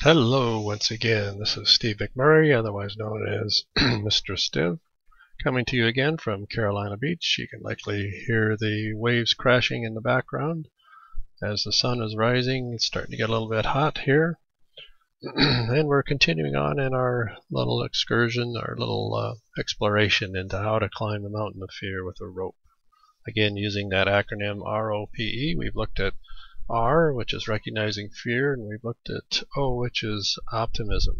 Hello once again, this is Steve McMurray, otherwise known as Mr. Stiv, coming to you again from Carolina Beach. You can likely hear the waves crashing in the background as the sun is rising. It's starting to get a little bit hot here. And we're continuing on in our little excursion, our little exploration into how to climb the mountain of fear with a rope. Again, using that acronym ROPE, we've looked at R, which is recognizing fear, and we've looked at O, which is optimism.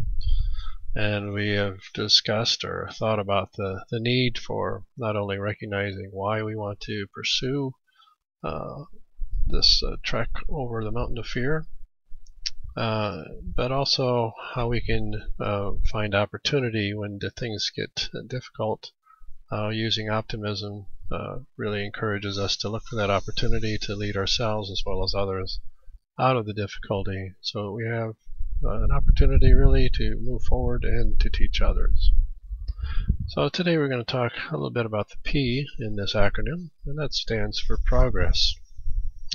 And we have discussed or thought about the need for not only recognizing why we want to pursue this trek over the mountain of fear, but also how we can find opportunity when things get difficult. Using optimism really encourages us to look for that opportunity to lead ourselves as well as others out of the difficulty, so we have an opportunity really to move forward and to teach others. So today we're going to talk a little bit about the P in this acronym, and that stands for progress.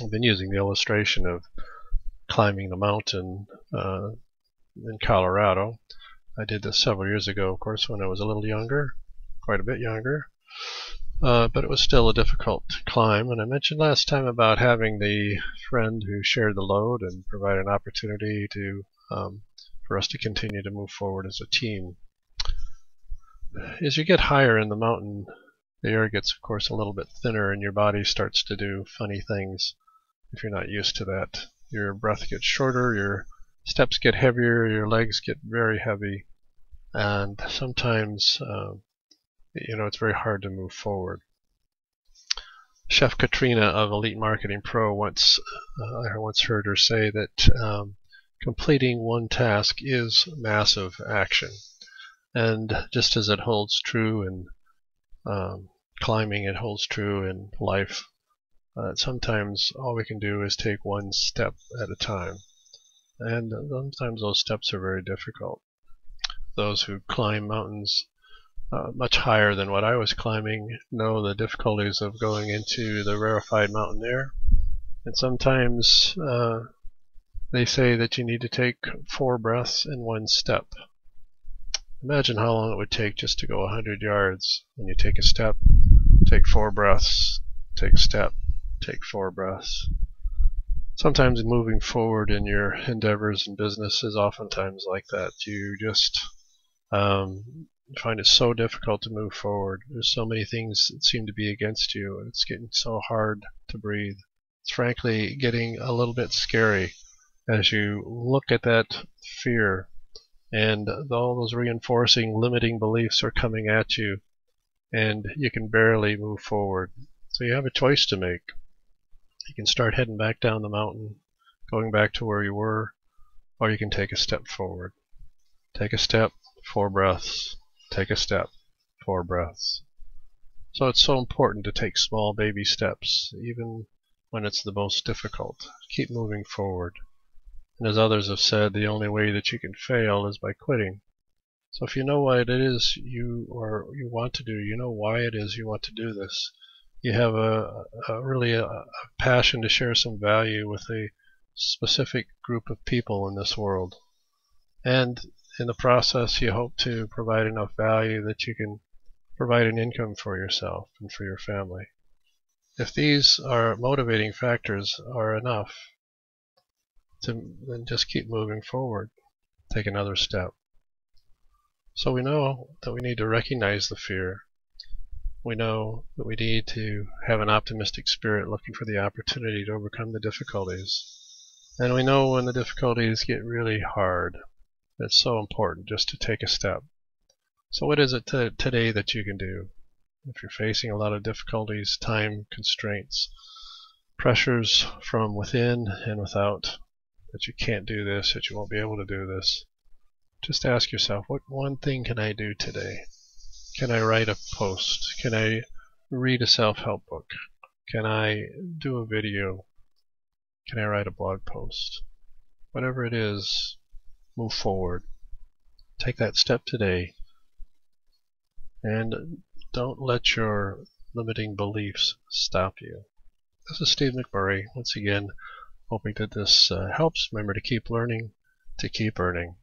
I've been using the illustration of climbing the mountain in Colorado. I did this several years ago, of course, when I was a little younger, quite a bit younger. But it was still a difficult climb, and I mentioned last time about having the friend who shared the load and provided an opportunity to for us to continue to move forward as a team. As you get higher in the mountain, the air gets, of course, a little bit thinner, and your body starts to do funny things if you're not used to that. Your breath gets shorter, your steps get heavier, your legs get very heavy, and sometimes it's very hard to move forward. Chef Katrina of Elite Marketing Pro I once heard her say that completing one task is massive action. And just as it holds true in climbing, it holds true in life. Sometimes all we can do is take one step at a time. And sometimes those steps are very difficult. Those who climb mountains much higher than what I was climbing know the difficulties of going into the rarefied mountain air. And sometimes they say that you need to take 4 breaths in one step. Imagine how long it would take just to go 100 yards. When you take a step, take 4 breaths, take a step, take 4 breaths. Sometimes moving forward in your endeavors and business is oftentimes like that. You just find it so difficult to move forward. There's so many things that seem to be against you, and it's getting so hard to breathe. It's frankly getting a little bit scary as you look at that fear, and all those reinforcing, limiting beliefs are coming at you, and you can barely move forward. So you have a choice to make. You can start heading back down the mountain, going back to where you were, or you can take a step forward. Take a step, 4 breaths. Take a step, 4 breaths. So it's so important to take small baby steps, even when it's the most difficult. Keep moving forward. And as others have said, the only way that you can fail is by quitting. So if you know what it is you want to do, you know why it is you want to do this, you have really a passion to share some value with a specific group of people in this world. And in the process, you hope to provide enough value that you can provide an income for yourself and for your family. If these are motivating factors are enough, then just keep moving forward. Take another step. So we know that we need to recognize the fear. We know that we need to have an optimistic spirit looking for the opportunity to overcome the difficulties. And we know when the difficulties get really hard, it's so important just to take a step. So what is it today that you can do? If you're facing a lot of difficulties, time constraints, pressures from within and without, that you can't do this, that you won't be able to do this, just ask yourself, what one thing can I do today? Can I write a post? Can I read a self-help book? Can I do a video? Can I write a blog post? Whatever it is, move forward. Take that step today, and don't let your limiting beliefs stop you. This is Steve McMurray, once again, hoping that this helps. Remember to keep learning, to keep earning.